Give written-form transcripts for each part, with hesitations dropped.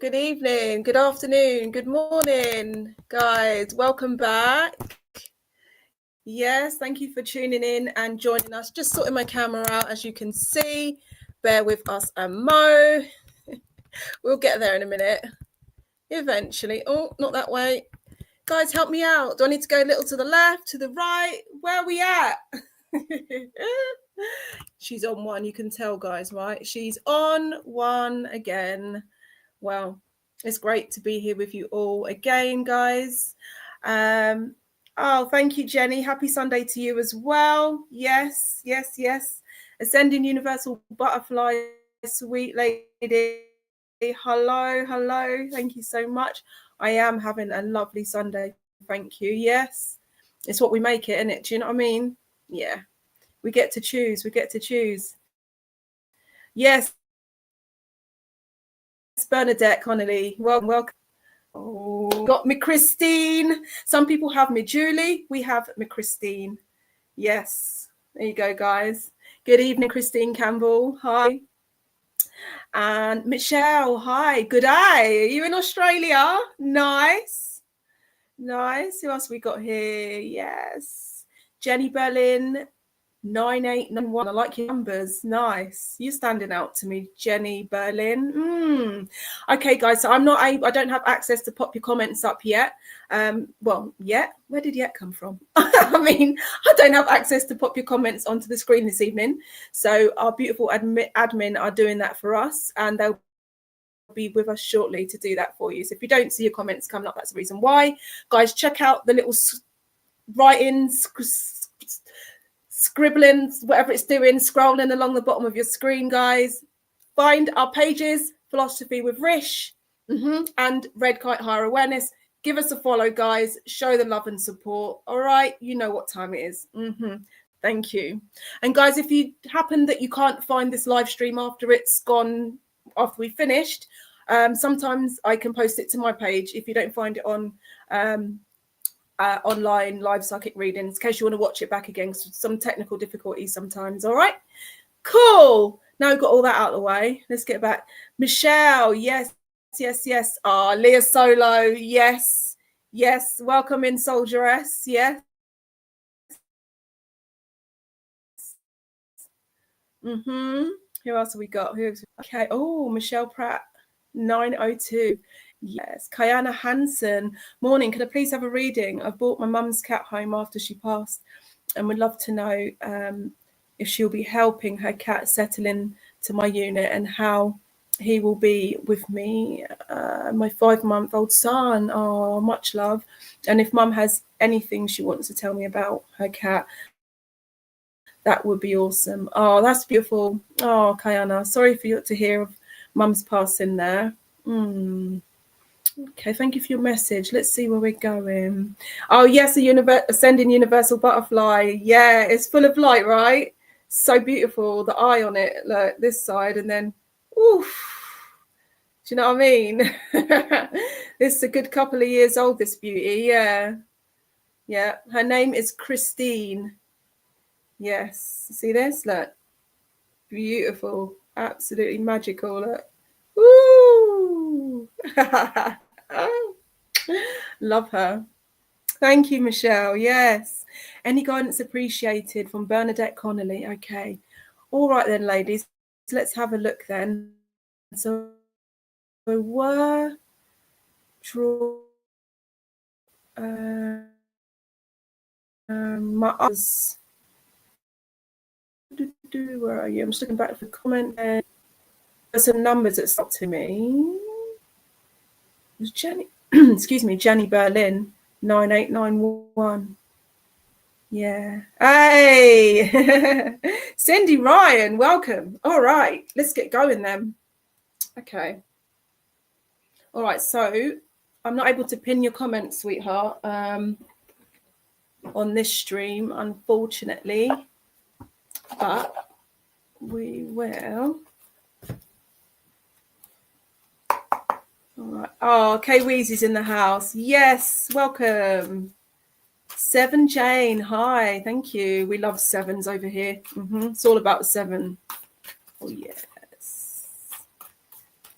Good evening, good afternoon, good morning, guys. Welcome back. Yes, thank you for tuning in and joining us. Just sorting my camera out, as you can see. Bear with us a mo. We'll get there in a minute. Eventually. Oh, not that way. Guys, help me out. Do I need to go a little to the left, to the right? Where are we at? She's on one, you can tell, guys, right? She's on one again. Well, it's great to be here with you all again, guys. Oh, thank you, Jenny. Happy Sunday to you as well. Yes, yes, yes. Ascending Universal Butterfly, sweet lady. Hello, hello. Thank you so much. I am having a lovely Sunday. Thank you. Yes, it's what we make it, isn't it? Do you know what I mean? Yeah, we get to choose. We get to choose. Yes, Bernadette Connolly. Welcome. Oh, got me Christine. Some people have me Julie. We have me Christine. Yes. There you go, guys. Good evening, Christine Campbell. Hi. And Michelle. Hi. Good day. Are you in Australia? Nice. Nice. Who else we got here? Yes. Jenny Berlin. 9891. I like your numbers. Nice. You're standing out to me, Jenny Berlin. Okay, guys. So I don't have access to pop your comments up yet. Well, yet. Where did yet come from? I mean, I don't have access to pop your comments onto the screen this evening. So our beautiful admin are doing that for us, and they'll be with us shortly to do that for you. So if you don't see your comments coming up, that's the reason why. Guys, check out the little write-ins, scribbling, whatever it's doing, scrolling along the bottom of your screen, guys. Find our pages, Philosophy with Rish and Red Kite Higher Awareness. Give us a follow, guys. Show the love and support. All right, you know what time it is. Thank you. And guys, if you happen that you can't find this live stream after it's gone, after we finished, sometimes I can post it to my page if you don't find it on online live psychic readings, in case you want to watch it back again. Some technical difficulties sometimes. All right, cool. Now we've got all that out of the way. Let's get back. Michelle, yes, yes, yes. Leah Solo, yes, yes. Welcome in, Soldieress. Yes. Who else have we got? Okay. Oh, Michelle Pratt, 902. Yes, Kayana Hansen. Morning, can I please have a reading? I brought my mum's cat home after she passed and would love to know if she'll be helping her cat settle in to my unit and how he will be with me, my 5-month-old son. Oh, much love. And if mum has anything she wants to tell me about her cat, that would be awesome. Oh, that's beautiful. Oh, Kayana, sorry for you to hear of mum's passing there. Okay, thank you for your message. Let's see where we're going. Oh, yes, ascending universal butterfly. Yeah, it's full of light, right? So beautiful. The eye on it, like this side, and then, oof. Do you know what I mean? This is a good couple of years old, this beauty. Yeah. Yeah. Her name is Christine. Yes. See this? Look. Beautiful. Absolutely magical. Look. Woo! Love her. Thank you, Michelle. Yes. Any guidance appreciated from Bernadette Connolly. Okay. All right then, ladies. Let's have a look then. So were draw my others. Where are you? I'm just looking back for the comment. There's some numbers that stuck to me. It was Jenny, excuse me, Jenny Berlin, 9891. Yeah. Hey, Cindy Ryan, welcome. All right, let's get going then. Okay. All right, so I'm not able to pin your comments, sweetheart, on this stream, unfortunately, but we will. All right. Oh, Kay Weezy's in the house. Yes, welcome. 7 Jane, hi, thank you. We love sevens over here. It's all about 7. Oh, yes.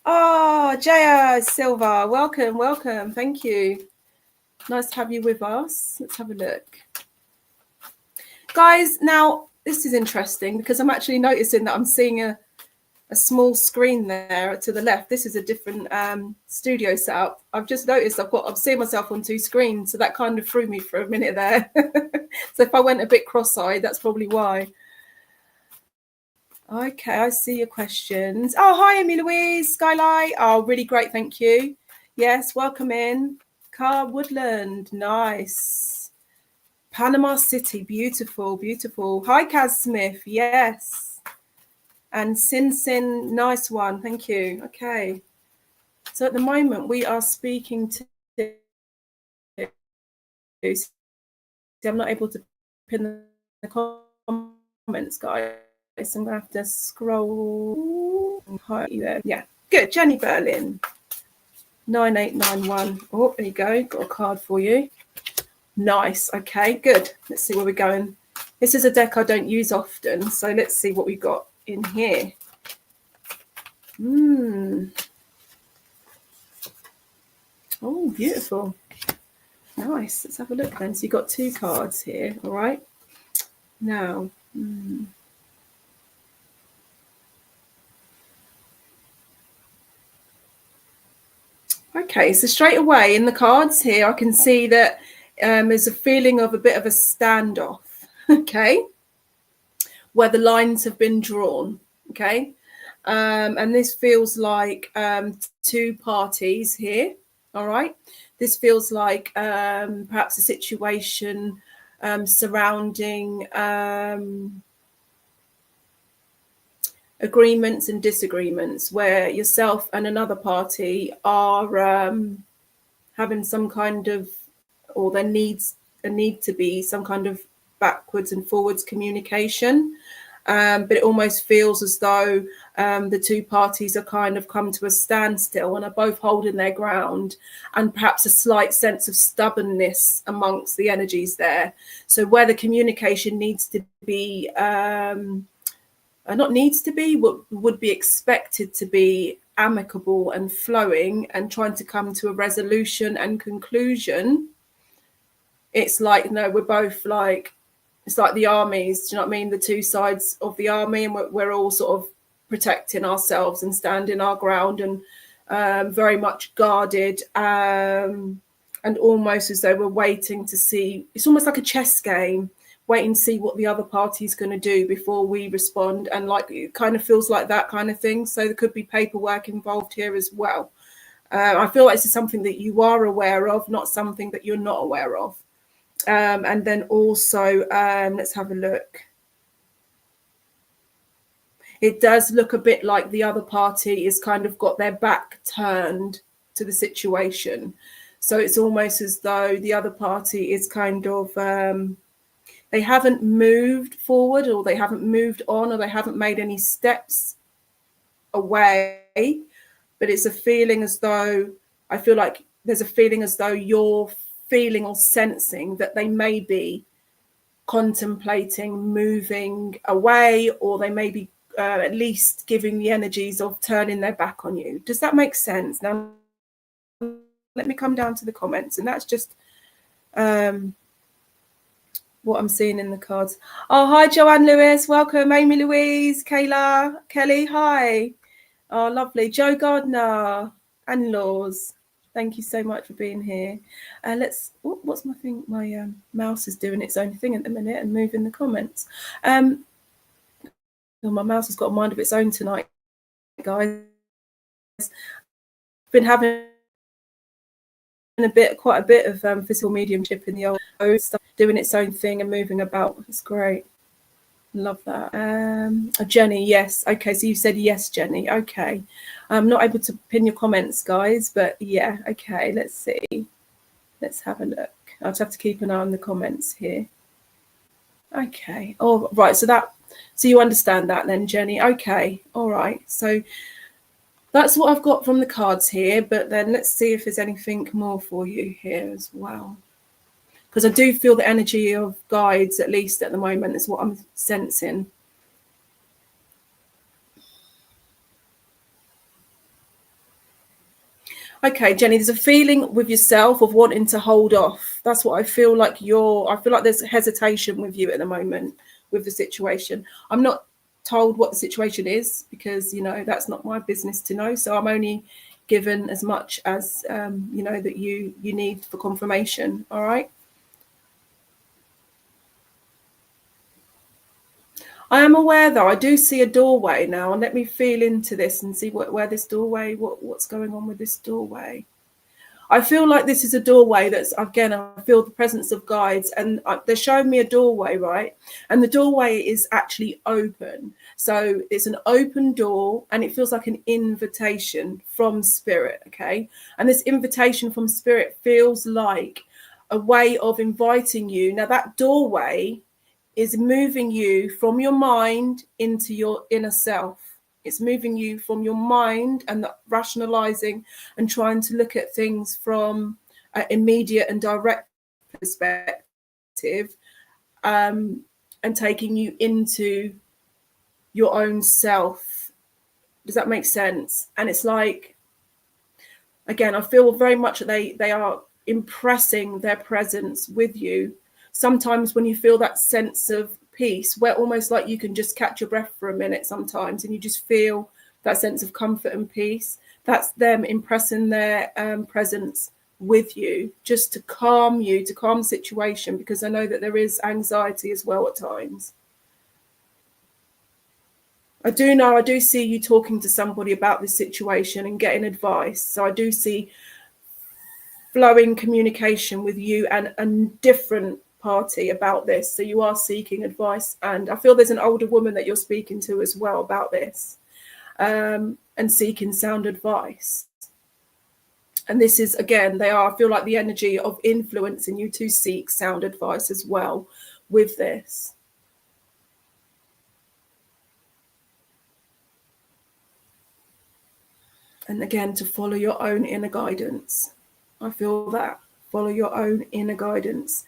Oh, Jaya Silva, welcome. Thank you. Nice to have you with us. Let's have a look. Guys, now this is interesting because I'm actually noticing that I'm seeing a small screen there to the left. This is a different studio setup. I've just noticed I'm seeing myself on two screens, so that kind of threw me for a minute there. So if I went a bit cross-eyed, that's probably why. Okay, I see your questions. Oh, hi, Amy Louise, Skylight. Oh, really great, thank you. Yes, welcome in. Car Woodland, nice. Panama City, beautiful. Hi, Kaz Smith, yes. And Sin, nice one, thank you. Okay, so at the moment we are speaking to. I'm not able to pin the comments, guys. I'm gonna have to scroll. Yeah, good. Jenny Berlin, 9891. Oh, there you go. Got a card for you. Nice. Okay, good. Let's see where we're going. This is a deck I don't use often, so let's see what we got in here. Oh, beautiful. Nice. Let's have a look then. So you've got two cards here. All right. Now. Okay, so straight away in the cards here, I can see that there's a feeling of a bit of a standoff, okay, where the lines have been drawn, okay, and this feels like two parties here, all right. This feels like perhaps a situation surrounding agreements and disagreements where yourself and another party are having some kind of, or there needs a need to be some kind of backwards and forwards communication, but it almost feels as though the two parties are kind of come to a standstill and are both holding their ground, and perhaps a slight sense of stubbornness amongst the energies there. So where the communication needs to be not needs to be, what would be expected to be amicable and flowing and trying to come to a resolution and conclusion, it's like, no, we're both like, it's like the armies, do you know what I mean? The two sides of the army, and we're all sort of protecting ourselves and standing our ground, and very much guarded, and almost as though we're waiting to see, it's almost like a chess game, waiting to see what the other party's going to do before we respond. And like, it kind of feels like that kind of thing. So there could be paperwork involved here as well. I feel like this is something that you are aware of, not something that you're not aware of. And then also, let's have a look. It does look a bit like the other party is kind of got their back turned to the situation. So it's almost as though the other party is kind of, they haven't moved forward, or they haven't moved on, or they haven't made any steps away. But it's a feeling as though, I feel like there's a feeling as though you're feeling or sensing that they may be contemplating moving away, or they may be at least giving the energies of turning their back on you. Does that make sense? Now, let me come down to the comments, and that's just what I'm seeing in the cards. Oh, hi, Joanne Lewis. Welcome, Amy Louise, Kayla, Kelly. Hi. Oh, lovely. Joe Gardner and Laws. Thank you so much for being here. What's my thing? My mouse is doing its own thing at the minute and moving the comments. My mouse has got a mind of its own tonight, guys. Been having quite a bit of physical mediumship in the old stuff, doing its own thing and moving about. It's great. Love that. Jenny, yes. Okay, so you said yes, Jenny. Okay. I'm not able to pin your comments, guys, but yeah, okay, let's see. Let's have a look. I'll just have to keep an eye on the comments here. Okay. Oh, right. So you understand that then, Jenny. Okay. All right. So that's what I've got from the cards here, but then let's see if there's anything more for you here as well. Because I do feel the energy of guides, at least at the moment, is what I'm sensing. Okay, Jenny, there's a feeling with yourself of wanting to hold off. That's what I feel like I feel like there's hesitation with you at the moment with the situation. I'm not told what the situation is because, that's not my business to know. So I'm only given as much as, that you need for confirmation. All right. I am aware, though, I do see a doorway now, and let me feel into this and see where this doorway, what's going on with this doorway. I feel like this is a doorway that's, again, I feel the presence of guides, and they're showing me a doorway, right? And the doorway is actually open. So it's an open door, and it feels like an invitation from spirit, okay? And this invitation from spirit feels like a way of inviting you. Now, that doorway is moving you from your mind into your inner self. It's moving you from your mind and the rationalizing and trying to look at things from an immediate and direct perspective, and taking you into your own self. Does that make sense? And it's like, again, I feel very much that they are impressing their presence with you. Sometimes when you feel that sense of peace, where almost like you can just catch your breath for a minute sometimes, and you just feel that sense of comfort and peace, that's them impressing their presence with you, just to calm you, to calm the situation, because I know that there is anxiety as well at times. I do see you talking to somebody about this situation and getting advice. So I do see flowing communication with you and a different party about this. So you are seeking advice, and I feel there's an older woman that you're speaking to as well about this, and seeking sound advice. And this is, again, I feel like the energy of influencing you to seek sound advice as well with this. And again, to follow your own inner guidance. I feel that. Follow your own inner guidance.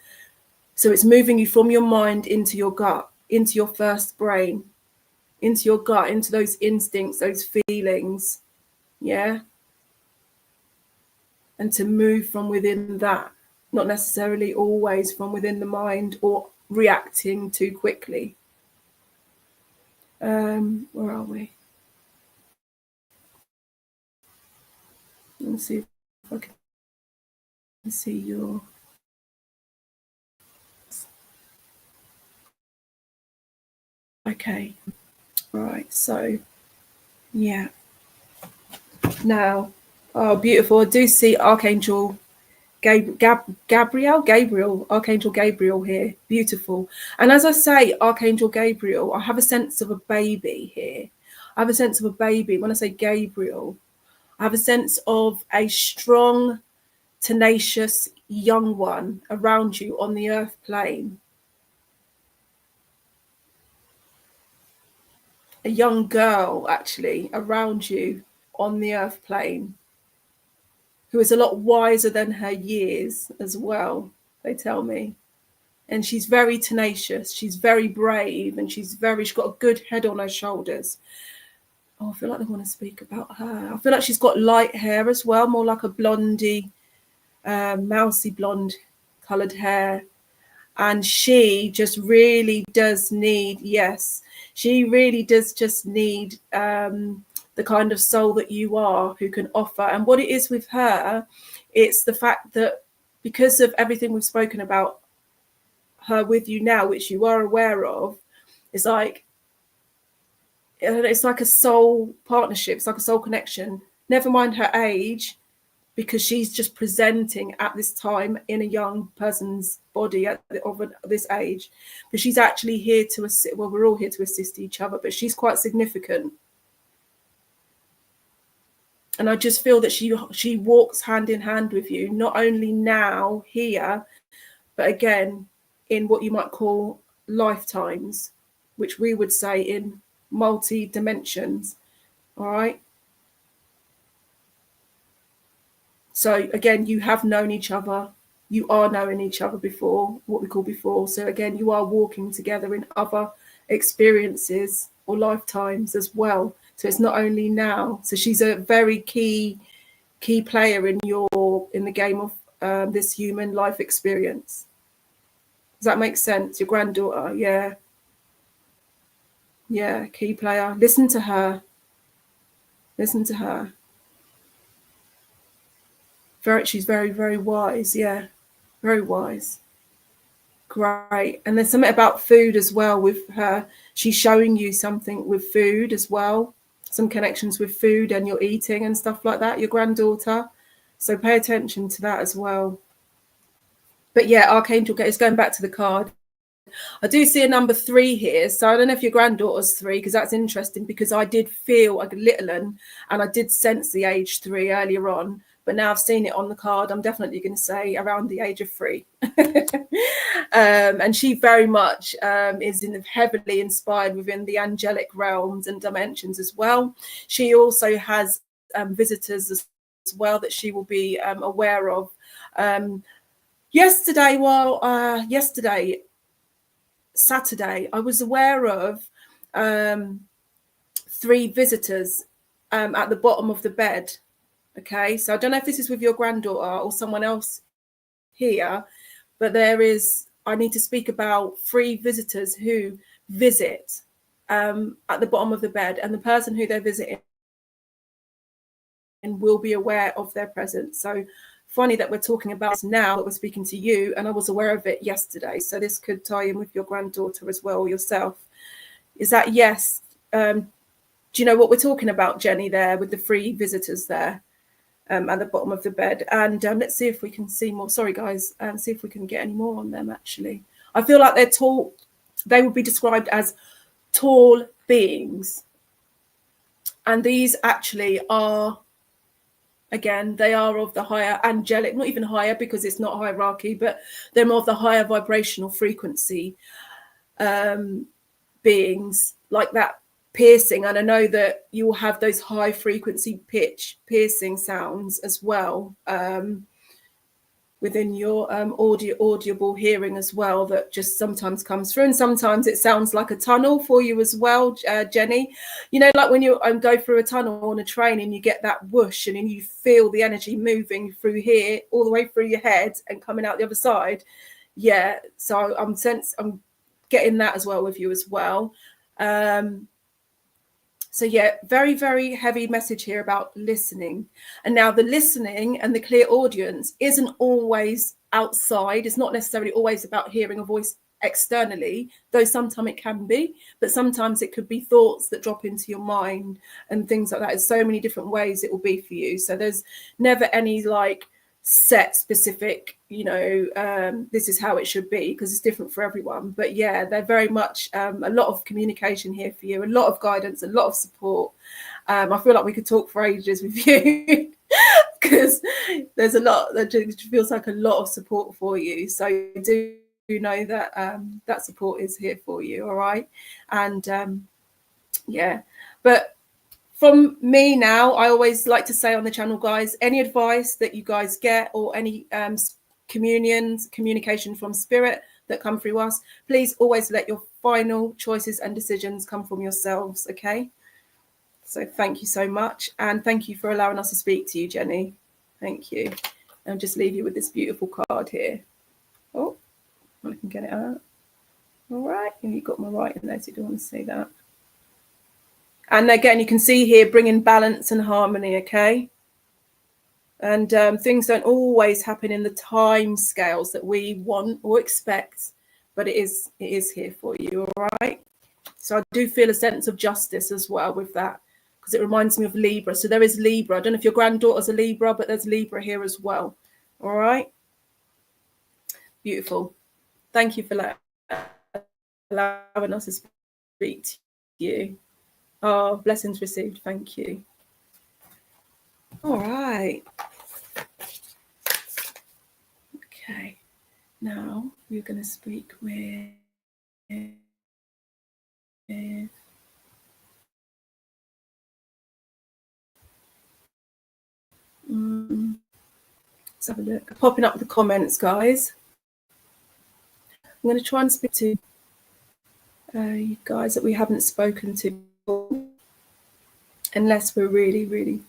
So it's moving you from your mind into your gut, into your first brain, into your gut, into those instincts, those feelings. Yeah. And to move from within that, not necessarily always from within the mind or reacting too quickly. Where are we? Let's see if I can see your... Okay. Right. So, yeah. Now, oh, beautiful. I do see Archangel Gabriel, Archangel Gabriel here. Beautiful. And as I say, Archangel Gabriel, I have a sense of a baby here. I have a sense of a baby. When I say Gabriel, I have a sense of a strong, tenacious young one around you on the earth plane. A young girl, actually, around you on the earth plane, who is a lot wiser than her years as well, they tell me. And she's very tenacious, she's very brave, and she's got a good head on her shoulders. Oh, I feel like I want to speak about her. I feel like she's got light hair as well, more like a blondie, mousy blonde coloured hair. And she just really does need, she really does just need the kind of soul that you are, who can offer. And what it is with her, it's the fact that because of everything we've spoken about her with you now, which you are aware of, it's like a soul partnership. It's like a soul connection. Never mind her age, because she's just presenting at this time in a young person's body of this age. But she's actually here to assist. Well, we're all here to assist each other, but she's quite significant. And I just feel that she walks hand in hand with you, not only now, here, but again, in what you might call lifetimes, which we would say in multi-dimensions. All right. So again, you have known each other. You are knowing each other before, what we call before. So again, you are walking together in other experiences or lifetimes as well. So it's not only now. So she's a very key key player in the game of this human life experience. Does that make sense? Your granddaughter, yeah, key player. Listen to her. She's very, very wise. Yeah, very wise. Great. And there's something about food as well with her. She's showing you something with food as well. Some connections with food and your eating and stuff like that, your granddaughter. So pay attention to that as well. But yeah, Archangel Gate is going back to the card. I do see a number 3 here. So I don't know if your granddaughter's 3, because that's interesting, because I did feel like a little one and I did sense the age 3 earlier on. But now I've seen it on the card, I'm definitely going to say around the age of 3. And she very much is heavily inspired within the angelic realms and dimensions as well. She also has visitors as well that she will be aware of. Yesterday, Saturday, I was aware of 3 visitors at the bottom of the bed. Okay, so I don't know if this is with your granddaughter or someone else here, but I need to speak about 3 visitors who visit at the bottom of the bed, and the person who they're visiting will be aware of their presence. So funny that we're talking about this now that we're speaking to you, and I was aware of it yesterday. So this could tie in with your granddaughter as well, yourself. Is that yes? Do you know what we're talking about, Jenny, there with the 3 visitors there? At the bottom of the bed, and let's see if we can see more. Sorry guys, see if we can get any more on them. Actually, I feel like they're tall. They would be described as tall beings, and these actually are, again, they are of the higher angelic, not even higher because it's not hierarchy, but they're more of the higher vibrational frequency beings, like that piercing. And I know that you will have those high frequency pitch piercing sounds as well within your audible hearing as well, that just sometimes comes through, and sometimes it sounds like a tunnel for you as well, Jenny. You know, like when you go through a tunnel on a train and you get that whoosh and then you feel the energy moving through here all the way through your head and coming out the other side. Yeah, so I'm getting that as well with you as well. So yeah, very, very heavy message here about listening. And now the listening and the clear audience isn't always outside. It's not necessarily always about hearing a voice externally, though sometimes it can be, but sometimes it could be thoughts that drop into your mind and things like that. There's so many different ways it will be for you. So there's never any like set specific, this is how it should be, because it's different for everyone. But yeah, they're very much a lot of communication here for you, a lot of guidance, a lot of support. I feel like we could talk for ages with you because there's a lot that feels like a lot of support for you. So do know that that support is here for you. All right. And yeah, but from me now, I always like to say on the channel, guys, any advice that you guys get or any communication from spirit that come through us, please always let your final choices and decisions come from yourselves, okay? So thank you so much. And thank you for allowing us to speak to you, Jenny. Thank you. I'll just leave you with this beautiful card here. Oh, I can get it out. All right. And you've got my writing there, so you don't want to see that. And again, you can see here bringing balance and harmony, okay? And things don't always happen in the time scales that we want or expect, but it is here for you, all right? So I do feel a sense of justice as well with that, because it reminds me of Libra. So there is Libra. I don't know if your granddaughter's a Libra, but there's Libra here as well, all right? Beautiful. Thank you for allowing us to speak to you. Oh, blessings received. Thank you. All right. Okay. Now we're going to speak with let's have a look. Popping up the comments, guys. I'm going to try and speak to you guys that we haven't spoken to before, unless we're really, really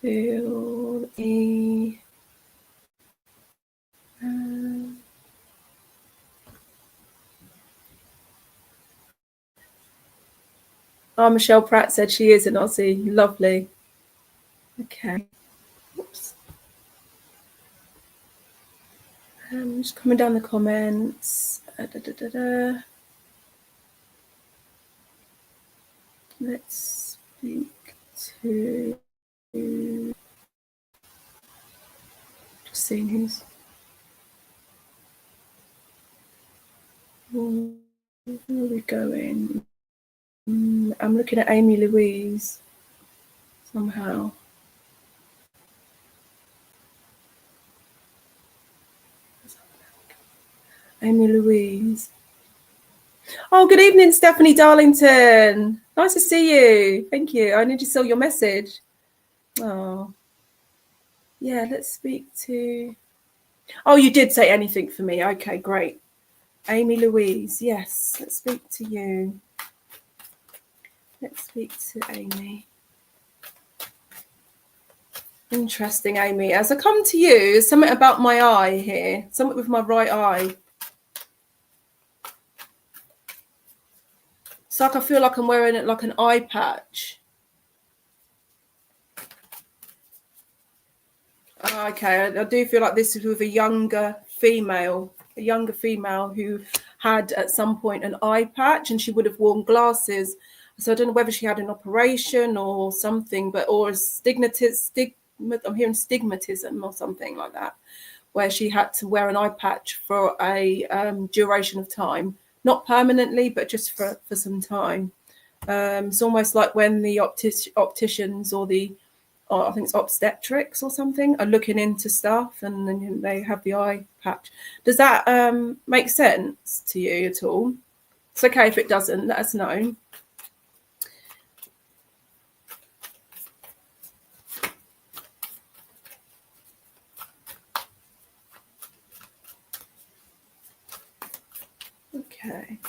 feel Michelle Pratt said she is an Aussie. Lovely. Okay. Oops. Just coming down the comments. Let's speak to. Just seeing who's. Where are we going? I'm looking at Amy Louise somehow. Amy Louise. Oh, good evening, Stephanie Darlington. Nice to see you. Thank you. I only just saw your message. Oh, yeah, let's speak to. Oh, you did say anything for me. Okay, great. Amy Louise. Yes, let's speak to you. Let's speak to Amy. Interesting, Amy. As I come to you, something about my eye here, something with my right eye. It's like I feel like I'm wearing it like an eye patch. Okay, I do feel like this is with a younger female who had at some point an eye patch, and she would have worn glasses. So I don't know whether she had an operation or something, or a I'm hearing stigmatism or something like that, where she had to wear an eye patch for a duration of time, not permanently, but just for some time. It's almost like when the opticians or I think it's obstetrics or something are looking into stuff, and then they have the eye patch. Does that make sense to you at all? It's okay if it doesn't, let us know. Okay,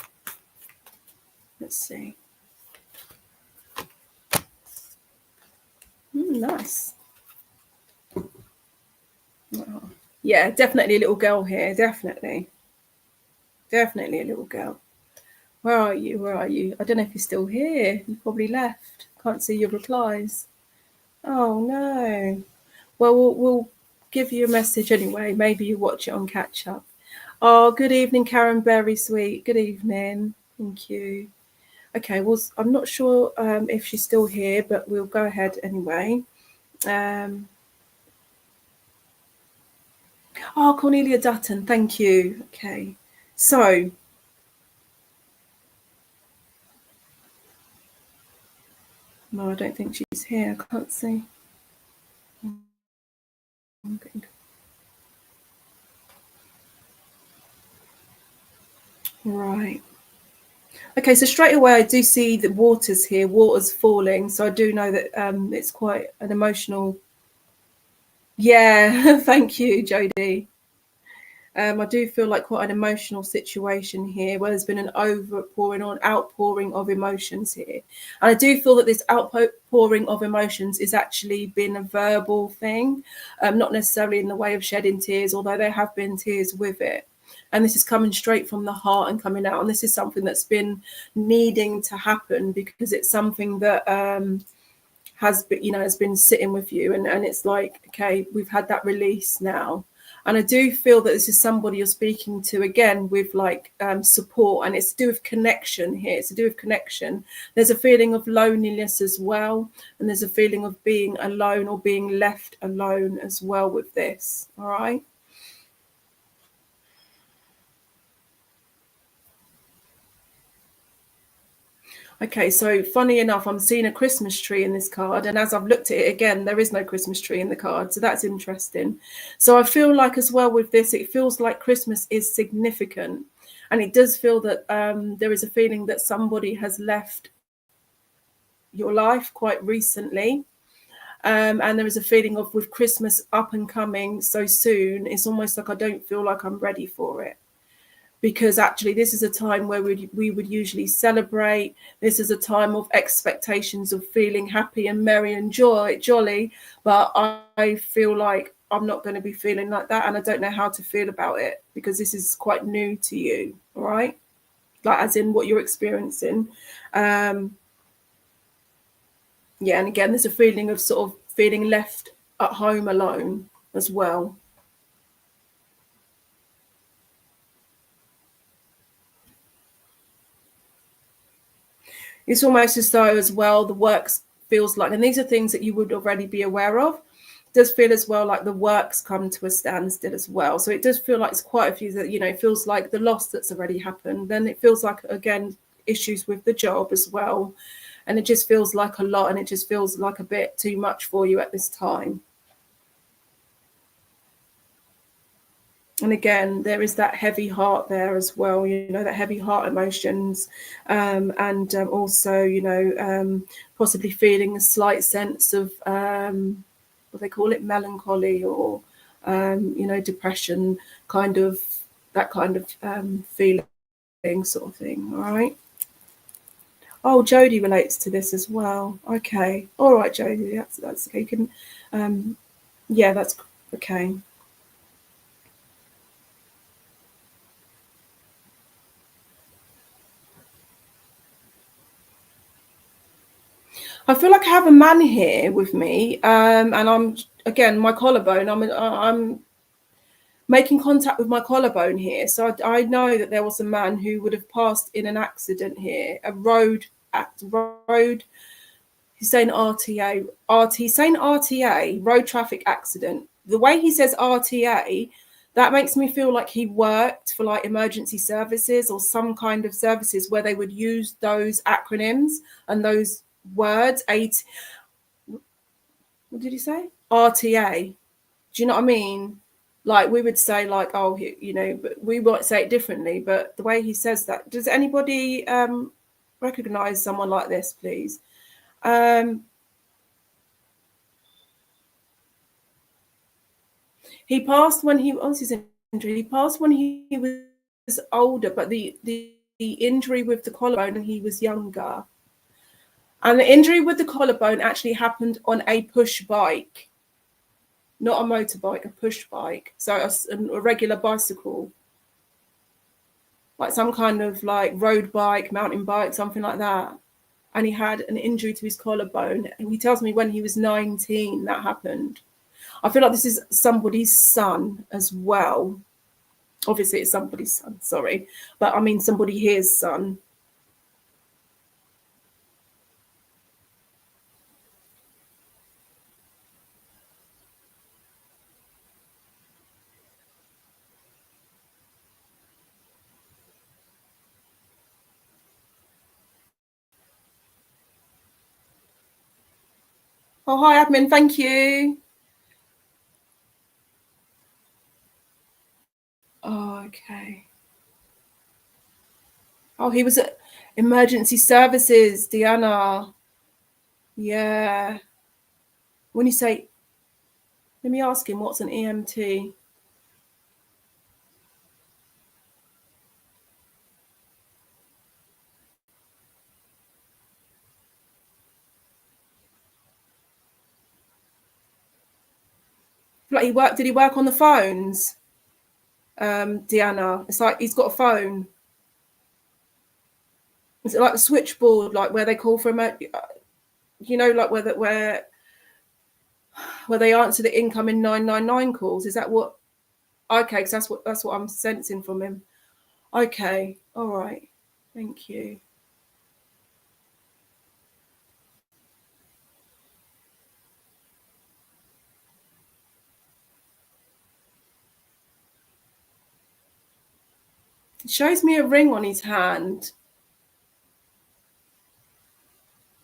let's see. Nice. Oh, yeah, definitely a little girl here. Definitely a little girl. Where are you? Where are you? I don't know if you're still here. You probably left. Can't see your replies. Oh no. Well, we'll give you a message anyway. Maybe you watch it on catch up. Oh, good evening, Karen Berry Sweet. Good evening. Thank you. Okay, well, I'm not sure if she's still here, but we'll go ahead anyway. Oh, Cornelia Dutton, thank you. Okay, so no, I don't think she's here. I can't see. Right. Okay, so straight away I do see the water's here, water's falling. So I do know that it's quite an emotional. Yeah, thank you, Jodie. I do feel like quite an emotional situation here where there's been an outpouring of emotions here. And I do feel that this outpouring of emotions is actually been a verbal thing, not necessarily in the way of shedding tears, although there have been tears with it. And this is coming straight from the heart and coming out. And this is something that's been needing to happen because it's something that has been sitting with you. And it's like, okay, we've had that release now. And I do feel that this is somebody you're speaking to, again, with like support, and it's to do with connection here. It's to do with connection. There's a feeling of loneliness as well. And there's a feeling of being alone or being left alone as well with this. All right. Okay, so funny enough, I'm seeing a Christmas tree in this card, and as I've looked at it again, there is no Christmas tree in the card, so that's interesting. So I feel like as well with this, it feels like Christmas is significant, and it does feel that there is a feeling that somebody has left your life quite recently, and there is a feeling of with Christmas up and coming so soon, it's almost like I don't feel like I'm ready for it. because actually this is a time where we would usually celebrate. This is a time of expectations of feeling happy and merry and jolly. But I feel like I'm not going to be feeling like that, and I don't know how to feel about it because this is quite new to you, all right? Like as in what you're experiencing. Yeah, and again, there's a feeling of sort of feeling left at home alone as well. It's almost as though as well the works feels like, and these are things that you would already be aware of, does feel as well like the works come to a standstill as well. So it does feel like it's quite a few that, you know, it feels like the loss that's already happened. Then it feels like, again, issues with the job as well. And it just feels like a lot, and it just feels like a bit too much for you at this time. And again, there is that heavy heart there as well, you know, that heavy heart emotions, and also, you know, possibly feeling a slight sense of what they call it, melancholy, or you know, depression, kind of that kind of feeling, sort of thing. All right. Oh, Jodie relates to this as well. Okay. All right, Jodie, that's okay. You can, yeah, that's okay. I feel like I have a man here with me, and I'm, again, my collarbone. I'm making contact with my collarbone here, so I know that there was a man who would have passed in an accident here, a road. He's saying RTA, he's saying RTA, road traffic accident. The way he says RTA, that makes me feel like he worked for like emergency services or some kind of services where they would use those acronyms and those words. What did he say? RTA. Do you know what I mean? Like we would say like, oh, you know, but we might say it differently. But the way he says that, does anybody recognize someone like this, please? He passed when he was his injury. He passed when he was older, but the injury with the collarbone, he was younger. And the injury with the collarbone actually happened on a push bike, not a motorbike, a push bike. So a regular bicycle, like some kind of like road bike, mountain bike, something like that. And he had an injury to his collarbone. And he tells me when he was 19 that happened. I feel like this is somebody's son as well. Obviously, it's somebody's son, sorry. But I mean, somebody here's son. Oh, hi, admin. Thank you. Oh, okay. Oh, he was at emergency services, Diana. Yeah. When you say, let me ask him, what's an EMT? Like did he work on the phones? Diana. It's like he's got a phone. Is it like the switchboard, like where they call for you know, like where they answer the incoming 999 calls? Is that what? Okay, because that's what I'm sensing from him. Okay, all right. Thank you. It shows me a ring on his hand,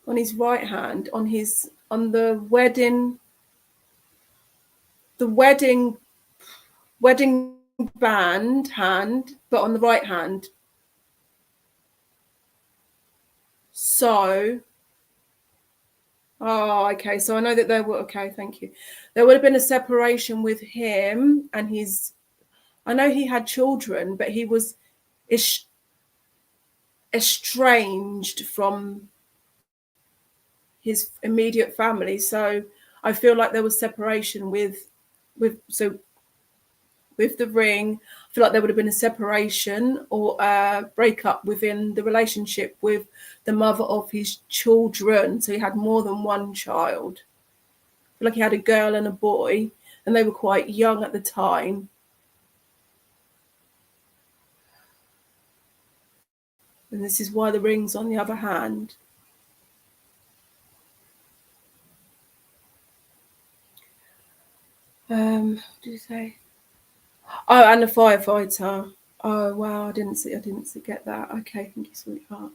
on his right hand, on the wedding band hand, but on the right hand. So, oh, okay. So I know that there were, okay, thank you. There would have been a separation with him and I know he had children, but estranged from his immediate family. So I feel like there was separation with the ring. I feel like there would have been a separation or a breakup within the relationship with the mother of his children. So he had more than one child. I feel like he had a girl and a boy, and they were quite young at the time. And this is why the ring's on the other hand. What did you say? Oh, and a firefighter. Oh wow, I didn't get that. Okay, thank you, sweetheart.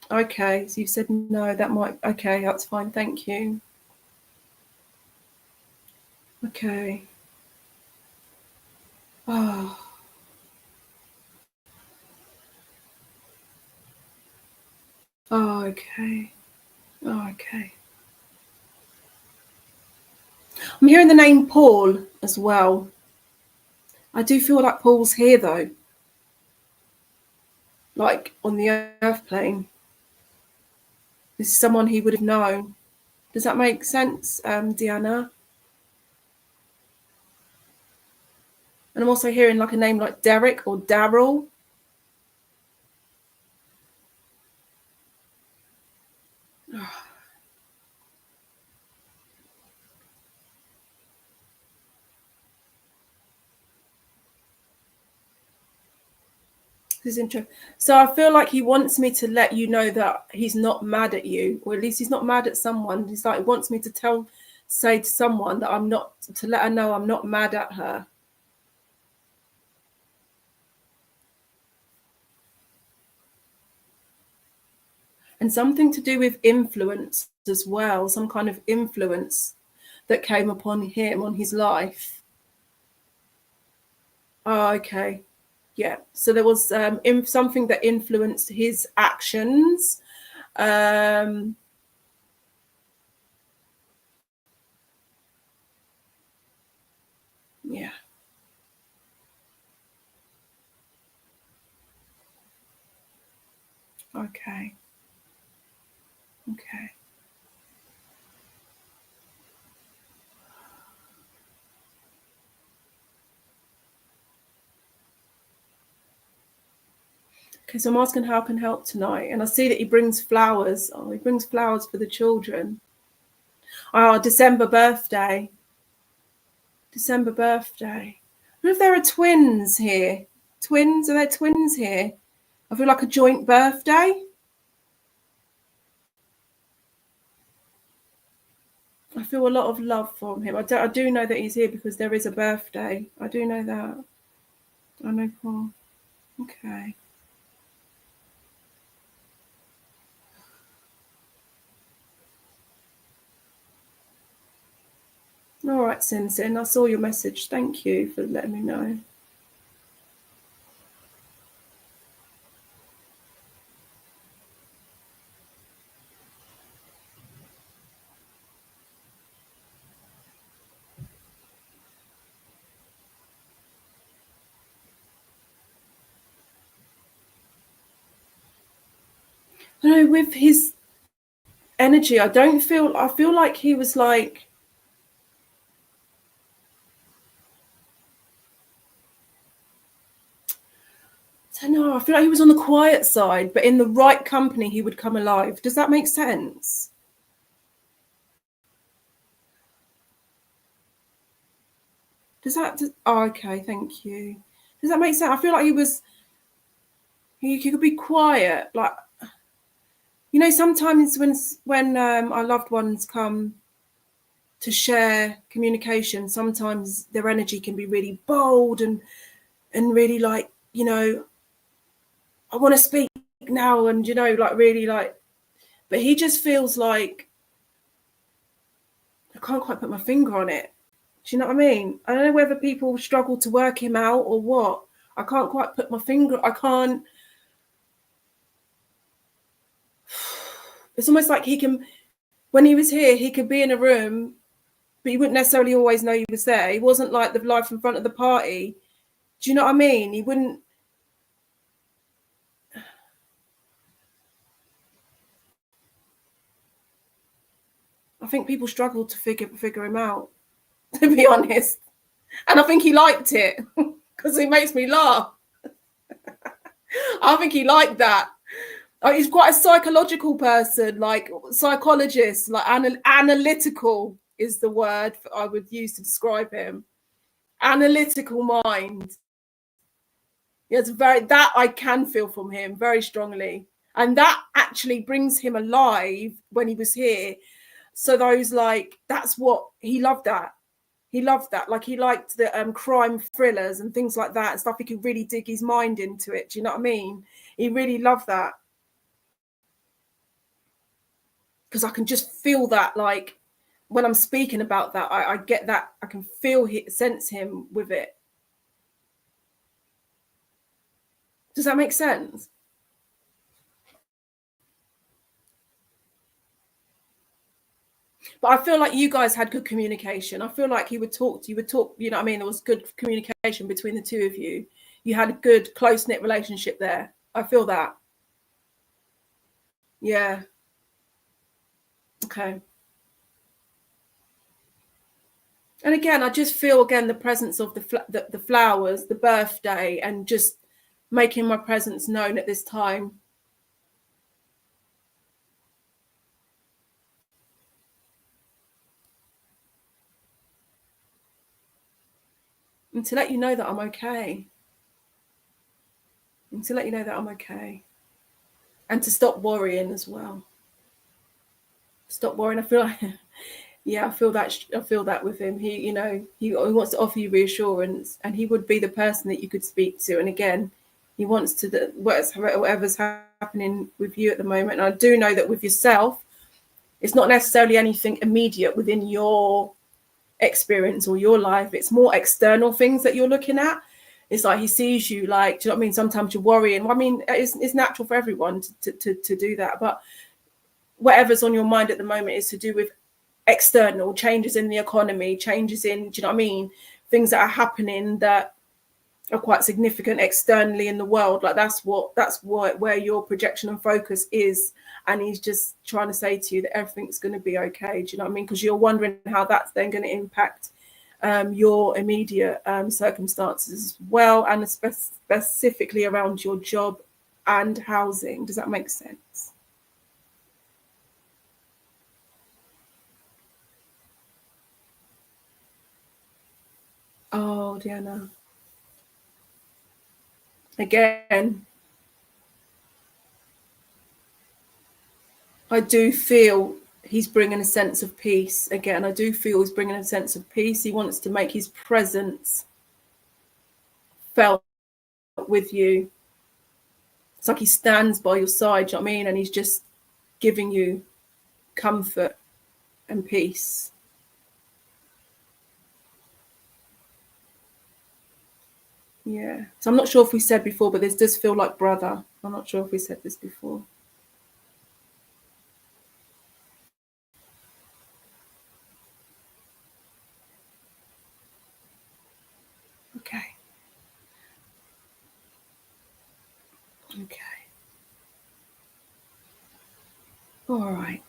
Okay, so you said no, that might, okay, that's fine, thank you. Okay. Oh. Oh, okay. Oh, okay. I'm hearing the name Paul as well. I do feel like Paul's here though. Like on the earth plane. This is someone he would have known. Does that make sense, Deanna? And I'm also hearing like a name like Derek or Daryl. Oh. This is interesting. So I feel like he wants me to let you know that he's not mad at you, or at least he's not mad at someone. He's like, he wants me to say to someone that I'm not, to let her know I'm not mad at her. And something to do with influence as well, some kind of influence that came upon him on his life. Oh, okay. Yeah. So there was something that influenced his actions. Yeah. Okay. Okay. Okay, so I'm asking how I can help tonight. And I see that he brings flowers. Oh, he brings flowers for the children. Oh, December birthday. December birthday. I wonder if there are twins here. Twins? Are there twins here? I feel like a joint birthday. I feel a lot of love from him. I do know that he's here because there is a birthday. I do know that. I know Paul. Okay. All right, Sin. I saw your message. Thank you for letting me know. I know with his energy, I feel like he was like, I don't know, I feel like he was on the quiet side, but in the right company, he would come alive. Does that make sense? Oh, okay, thank you. Does that make sense? I feel like he could be quiet. Like, you know, sometimes when our loved ones come to share communication, sometimes their energy can be really bold and really like, you know, I want to speak now, and you know, like really like, but he just feels like I can't quite put my finger on it. Do you know what I mean? I don't know whether people struggle to work him out or what. I can't quite put my finger. I can't. It's almost like he can, when he was here, he could be in a room, but you wouldn't necessarily always know he was there. He wasn't like the life in front of the party. Do you know what I mean? He wouldn't. I think people struggle to figure him out, to be honest. And I think he liked it because it makes me laugh. I think he liked that. He's quite a psychological person, like psychologist, like analytical is the word I would use to describe him. Analytical mind. It's that I can feel from him very strongly. And that actually brings him alive when he was here. So those that's what he loved that. He loved that. Like he liked the crime thrillers and things like that and stuff. He could really dig his mind into it. Do you know what I mean? He really loved that. Because I can just feel that, like when I'm speaking about that, I get that. I can sense him with it. Does that make sense? But I feel like you guys had good communication. I feel like you would talk, you know what I mean? There was good communication between the two of you. You had a good, close-knit relationship there. I feel that. Yeah. Okay. And again, I just feel, again, the presence of the flowers, the birthday, and just making my presence known at this time. And to let you know that I'm okay. And to let you know that I'm okay. And to stop worrying as well. Stop worrying. I feel like, yeah, I feel that with him. He wants to offer you reassurance, and he would be the person that you could speak to. And again, he wants to whatever's happening with you at the moment. And I do know that with yourself, it's not necessarily anything immediate within your experience or your life. It's more external things that you're looking at. It's like he sees you, like, do you know what I mean? Sometimes you're worrying. Well, I mean, it's natural for everyone to do that. But whatever's on your mind at the moment is to do with external changes in the economy, changes in, do you know what I mean? Things that are happening that are quite significant externally in the world. Like that's where your projection and focus is. And he's just trying to say to you that everything's going to be okay. Do you know what I mean? Because you're wondering how that's then going to impact your immediate circumstances as well, and specifically around your job and housing. Does that make sense? Oh, Diana. Again, I do feel he's bringing a sense of peace. Again, I do feel he's bringing a sense of peace. He wants to make his presence felt with you. It's like he stands by your side, do you know what I mean? And he's just giving you comfort and peace. Yeah. So I'm not sure if we said before, but this does feel like brother. I'm not sure if we said this before. Okay. Okay. All right.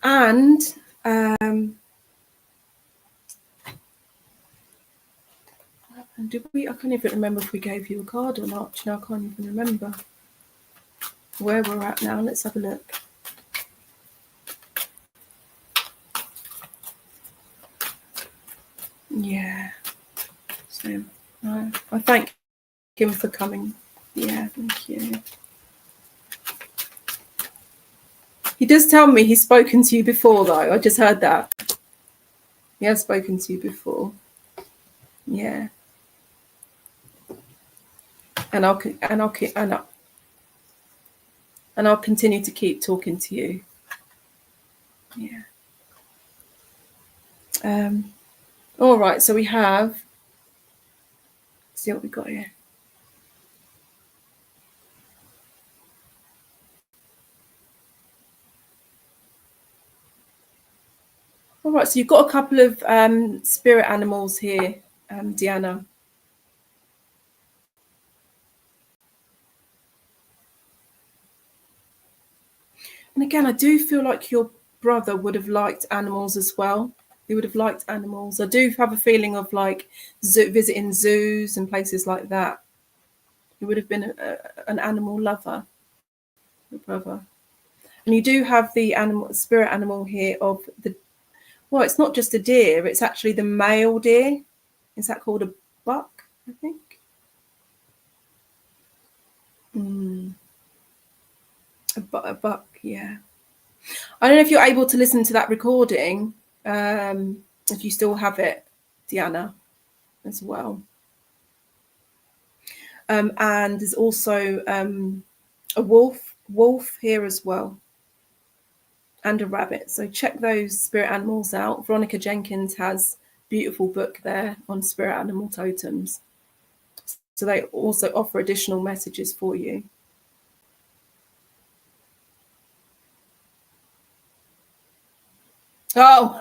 And I can't even remember if we gave you a card or not. You know, I can't even remember where we're at now. Let's have a look. Yeah. So I thank him for coming. Yeah, thank you. He does tell me he's spoken to you before, though. I just heard that. He has spoken to you before. Yeah. And I'll continue to keep talking to you. Yeah. All right. So we have. Let's see what we got here. All right. So you've got a couple of spirit animals here, Deanna. And again, I do feel like you're brother would have liked animals as well. He would have liked animals. I do have a feeling of like visiting zoos and places like that. He would have been an animal lover, your brother. And you do have the spirit animal here of the, well, it's not just a deer, it's actually the male deer. Is that called a buck, I think? A buck, yeah. I don't know if you're able to listen to that recording, if you still have it, Deanna, as well. And there's also a wolf here as well, and a rabbit. So check those spirit animals out. Veronica Jenkins has a beautiful book there on spirit animal totems. So they also offer additional messages for you. Oh,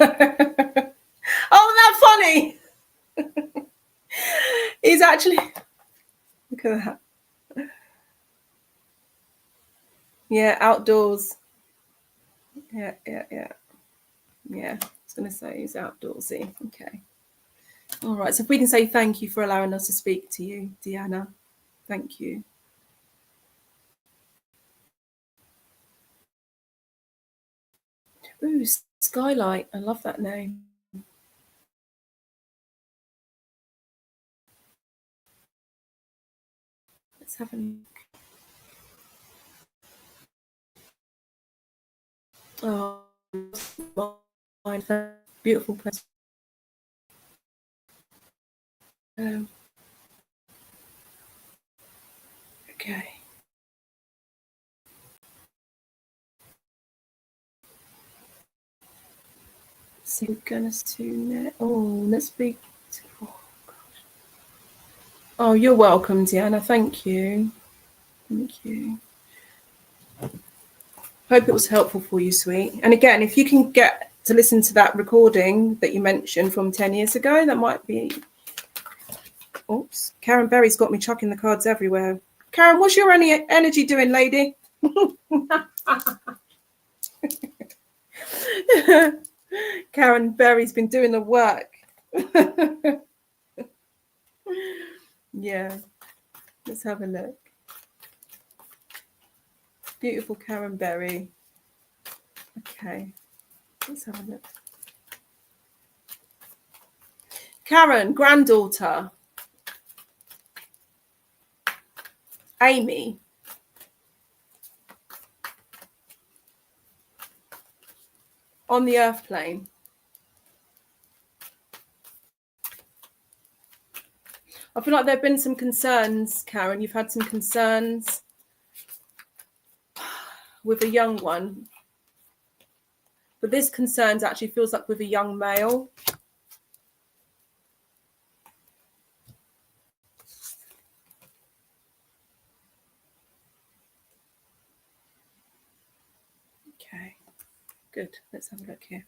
oh, that's funny. He's actually, look at that. Yeah, outdoors. Yeah. I was going to say he's outdoorsy. Okay. All right. So if we can say thank you for allowing us to speak to you, Deanna. Thank you. Ooh, Skylight. I love that name. Let's have a look. Oh, beautiful place. Okay. So we're gonna tune it. Oh, let's be. Oh, gosh. Oh, you're welcome, Deanna. Thank you. Thank you. Hope it was helpful for you, sweet. And again, if you can get to listen to that recording that you mentioned from 10 years ago, that might be. Oops. Karen Berry's got me chucking the cards everywhere. Karen, what's your energy doing, lady? Karen Berry's been doing the work. Yeah. Let's have a look. Beautiful Karen Berry. Okay. Let's have a look. Karen, granddaughter. Amy. On the earth plane. I feel like there have been some concerns, Karen. You've had some concerns with a young one. But this concerns actually feels like with a young male. Okay, good. Let's have a look here.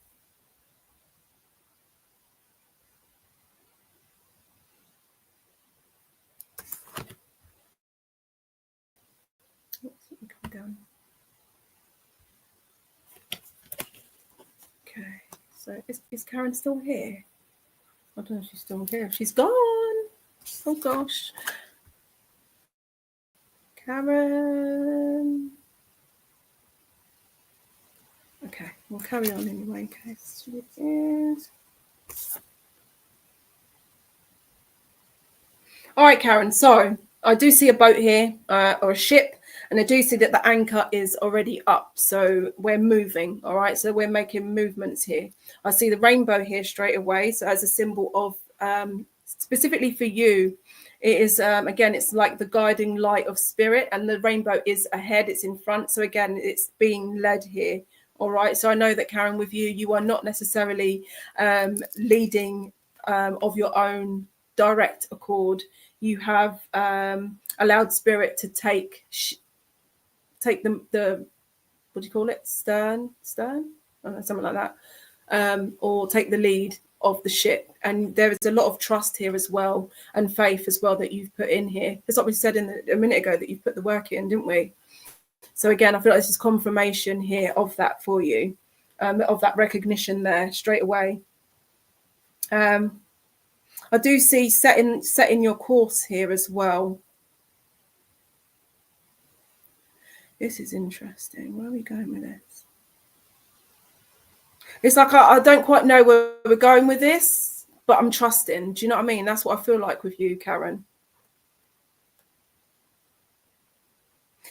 Come down. Okay, so is Karen still here? I don't know if she's still here. She's gone. Oh gosh. Karen. Okay, we'll carry on anyway in case she is. All right, Karen. So I do see a boat here or a ship, and I do see that the anchor is already up. So we're moving. All right. So we're making movements here. I see the rainbow here straight away. So as a symbol of specifically for you, it is again, it's like the guiding light of spirit, and the rainbow is ahead. It's in front. So again, it's being led here. All right. So I know that, Karen, with you, you are not necessarily leading of your own direct accord. You have allowed spirit to take the what do you call it? Stern, something like that, or take the lead of the ship. And there is a lot of trust here as well, and faith as well that you've put in here. It's like we said a minute ago that you've put the work in, didn't we? So again, I feel like this is confirmation here of that for you. of that recognition there straight away. I do see setting your course here as well. This is interesting. Where are we going with this? It's like I don't quite know where we're going with this, but I'm trusting. Do you know what I mean? That's what I feel like with you, Karen.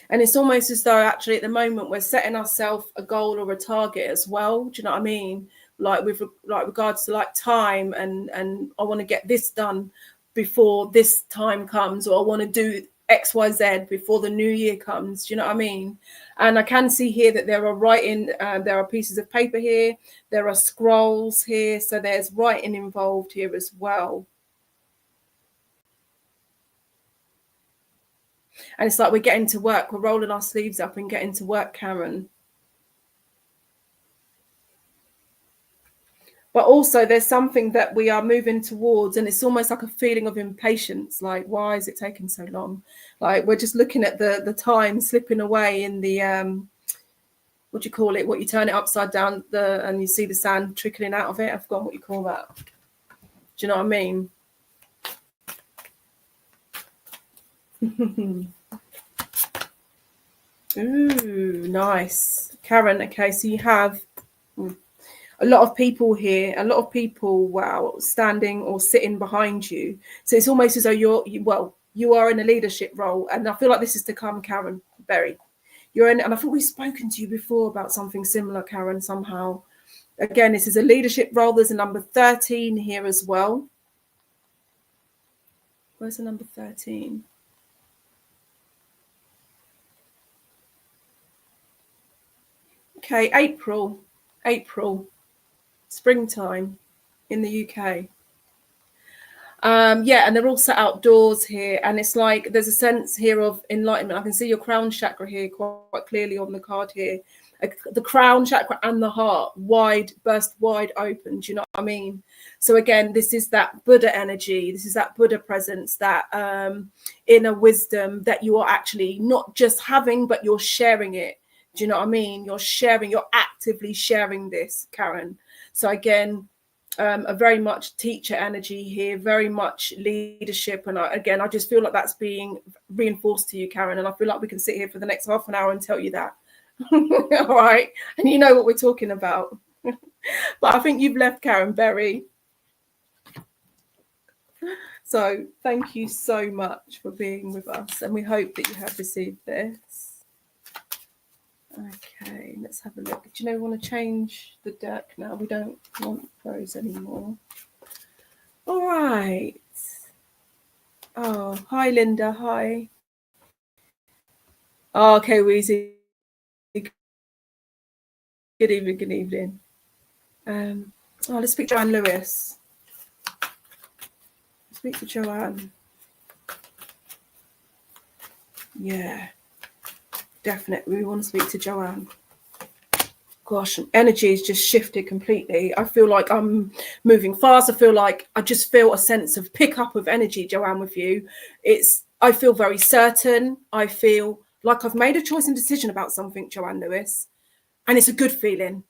And it's almost as though actually at the moment we're setting ourselves a goal or a target as well. Do you know what I mean? Like with regards to like time and I want to get this done before this time comes, or I want to do XYZ before the new year comes. Do you know what I mean? And I can see here that there are writing, there are pieces of paper here, there are scrolls here, so there's writing involved here as well. And it's like we're getting to work, we're rolling our sleeves up and getting to work, Karen. But also there's something that we are moving towards, and it's almost like a feeling of impatience. Like, why is it taking so long? Like, we're just looking at the time slipping away in the, what do you call it? What you turn it upside down and you see the sand trickling out of it. I've forgotten what you call that. Do you know what I mean? Ooh, nice. Karen, okay, so you have a lot of people here, wow, standing or sitting behind you. So it's almost as though you are in a leadership role. And I feel like this is to come, Karen Berry. And I think we've spoken to you before about something similar, Karen, somehow. Again, this is a leadership role. There's a number 13 here as well. Where's the number 13? Okay, April, springtime in the UK. Yeah, and they're all set outdoors here, and it's like there's a sense here of enlightenment. I can see your crown chakra here quite clearly on the card here. The crown chakra and the heart burst wide open. Do you know what I mean? So again, this is that Buddha energy. This is that Buddha presence, that inner wisdom that you are actually not just having, but you're sharing it. Do you know what I mean? You're actively sharing this, Karen. So again, a very much teacher energy here, very much leadership. And I just feel like that's being reinforced to you, Karen. And I feel like we can sit here for the next half an hour and tell you that. All right. And you know what we're talking about. But I think you've left, Karen Berry. So thank you so much for being with us. And we hope that you have received this. Okay, let's have a look. Do you know we want to change the deck now? We don't want those anymore. All right. Oh, hi, Linda. Hi. Oh, okay, Weezy. Good evening. Good evening. Let's speak to Joanne Lewis. Speak to Joanne. Yeah. Definitely, we want to speak to Joanne. Gosh, energy has just shifted completely. I feel like I'm moving fast. I just feel a sense of pickup of energy, Joanne, with you. I feel very certain. I feel like I've made a choice and decision about something, Joanne Lewis, and it's a good feeling.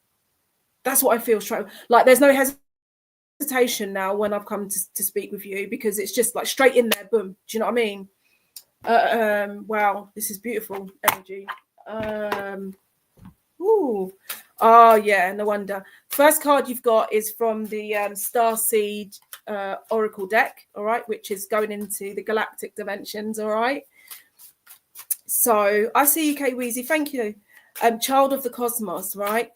That's what I feel. Like there's no hesitation now when I've come to speak with you, because it's just like straight in there, boom. Do you know what I mean? Wow, this is beautiful energy. Yeah, no wonder. First card you've got is from the Starseed Oracle deck, all right, which is going into the galactic dimensions, all right. So I see you, Kay Weezy, thank you. Child of the cosmos, right?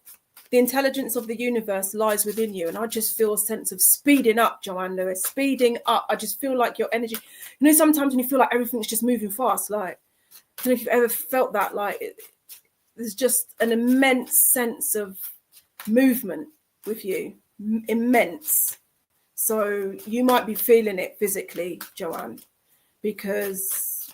The intelligence of the universe lies within you. And I just feel a sense of speeding up, Joanne Lewis, speeding up. I just feel like your energy, sometimes when you feel like everything's just moving fast, like, I don't know if you've ever felt that, like, there's just an immense sense of movement with you, immense. So you might be feeling it physically, Joanne, because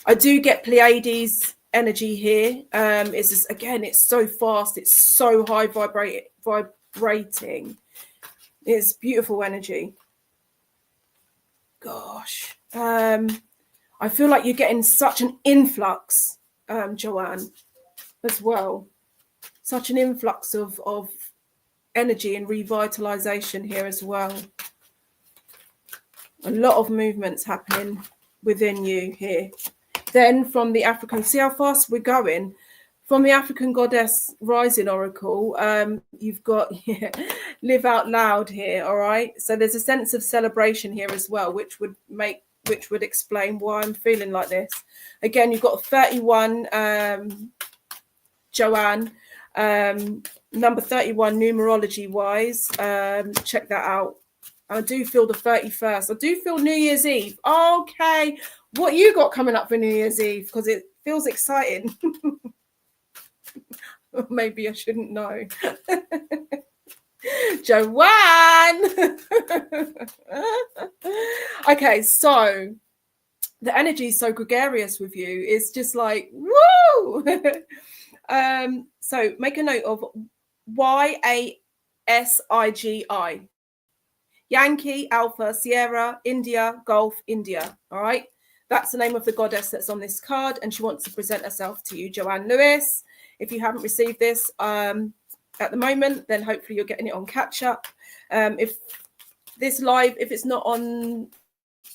I do get Pleiades energy here. It's just, again, it's so fast, it's so high vibrating. It's beautiful energy. Gosh, I feel like you're getting such an influx, Joanne, as well. such an influx of energy and revitalization here as well. A lot of movements happening within you here. Then from the African, see how fast we're going. From the African Goddess Rising Oracle, you've got live out loud here, all right? So there's a sense of celebration here as well, which would explain why I'm feeling like this. Again, you've got 31, Joanne, number 31 numerology-wise. Check that out. I do feel the 31st. I do feel New Year's Eve. Okay, what you got coming up for New Year's Eve? Because it feels exciting. Maybe I shouldn't know. Joanne. Okay, so the energy is so gregarious with you. It's just like, woo. So make a note of YASIGI. Yankee, Alpha, Sierra, India, Golf, India. All right. That's the name of the goddess that's on this card. And she wants to present herself to you, Joanne Lewis. If you haven't received this at the moment, then hopefully you're getting it on catch up. If this live, if it's not on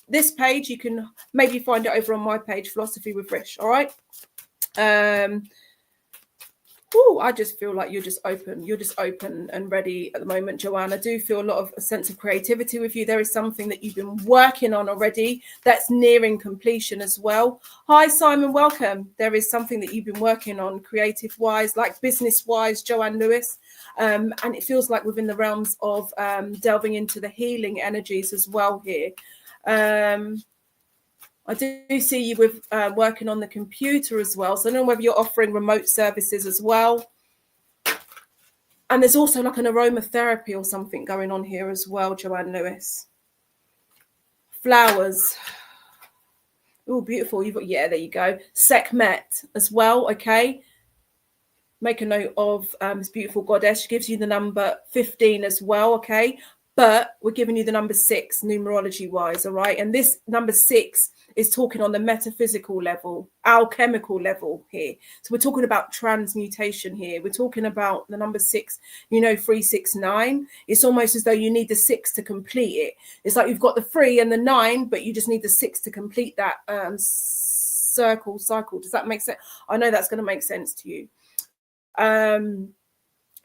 this page, you can maybe find it over on my page, Philosophy with Rish. All right. I just feel like you're just open and ready at the moment, Joanne. I do feel a sense of creativity with you. There is something that you've been working on already that's nearing completion as well. Hi, Simon, welcome. There is something that you've been working on creative wise, like business wise, Joanne Lewis. And it feels like within the realms of delving into the healing energies as well here. I do see you with working on the computer as well. So I don't know whether you're offering remote services as well. And there's also like an aromatherapy or something going on here as well, Joanne Lewis. Flowers. Oh, beautiful. You've got, yeah, there you go. Sekhmet as well, okay. Make a note of this beautiful goddess. She gives you the number 15 as well, okay. But we're giving you the number 6 numerology-wise, all right? And this number 6 is talking on the metaphysical level, alchemical level here. So we're talking about transmutation here. We're talking about the number 6, 369. It's almost as though you need the 6 to complete it. It's like you've got the 3 and the 9, but you just need the 6 to complete that cycle. Does that make sense? I know that's going to make sense to you.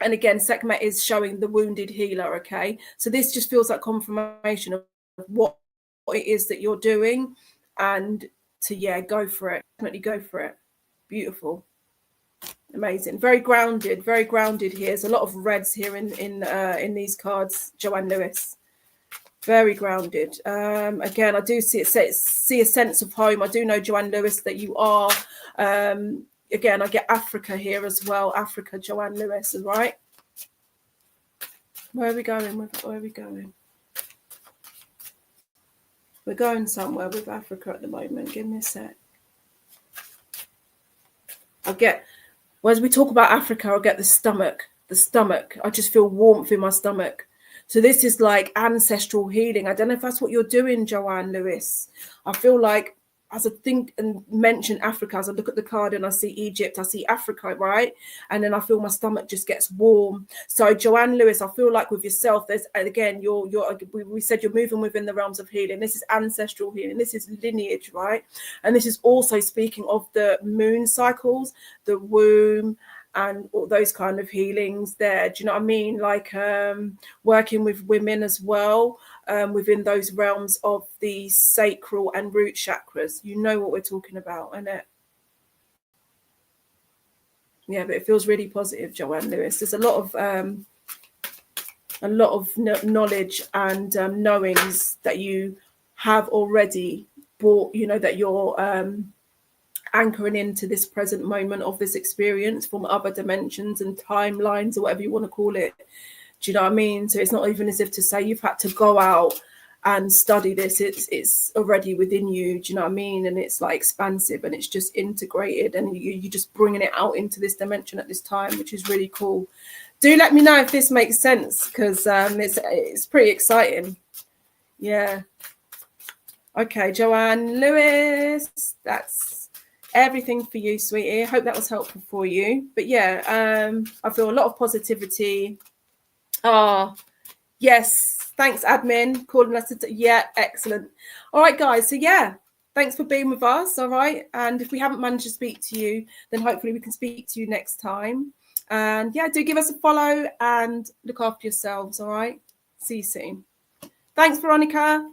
And again, Sekhmet is showing the wounded healer, okay? So this just feels like confirmation of what it is that you're doing, and to, go for it. Definitely go for it. Beautiful. Amazing. Very grounded here. There's a lot of reds here in these cards, Joanne Lewis. Very grounded. Again, I do see a sense of home. I do know, Joanne Lewis, that you are... Again, I get Africa here as well. Africa, Joanne Lewis, right? Where are we going? Where are we going? We're going somewhere with Africa at the moment. Give me a sec. As we talk about Africa, I get the stomach. I just feel warmth in my stomach. So this is like ancestral healing. I don't know if that's what you're doing, Joanne Lewis. I feel like, as I think and mention Africa, as I look at the card and I see Egypt, I see Africa, right? And then I feel my stomach just gets warm. So Joanne Lewis, I feel like with yourself, there's, again, we said you're moving within the realms of healing. This is ancestral healing. This is lineage, right? And this is also speaking of the moon cycles, the womb, and all those kind of healings there. Do you know what I mean? Like working with women as well, within those realms of the sacral and root chakras. You know what we're talking about, innit? Yeah, but it feels really positive, Joanne Lewis. There's a lot of knowledge and knowings that you have already brought, that you're anchoring into this present moment of this experience from other dimensions and timelines, or whatever you want to call it. Do you know what I mean? So it's not even as if to say you've had to go out and study this. It's already within you. Do you know what I mean? And it's like expansive, and it's just integrated, and you're just bringing it out into this dimension at this time, which is really cool. Do let me know if this makes sense, because it's pretty exciting. Yeah. Okay, Joanne Lewis, that's Everything for you, sweetie. I hope that was helpful for you. But yeah, I feel a lot of positivity. Yes, thanks, admin, calling us. Yeah, excellent. All right, guys. So yeah, thanks for being with us. All right, and if we haven't managed to speak to you, then hopefully we can speak to you next time. And yeah, do give us a follow and look after yourselves. All right. See you soon. Thanks, Veronica.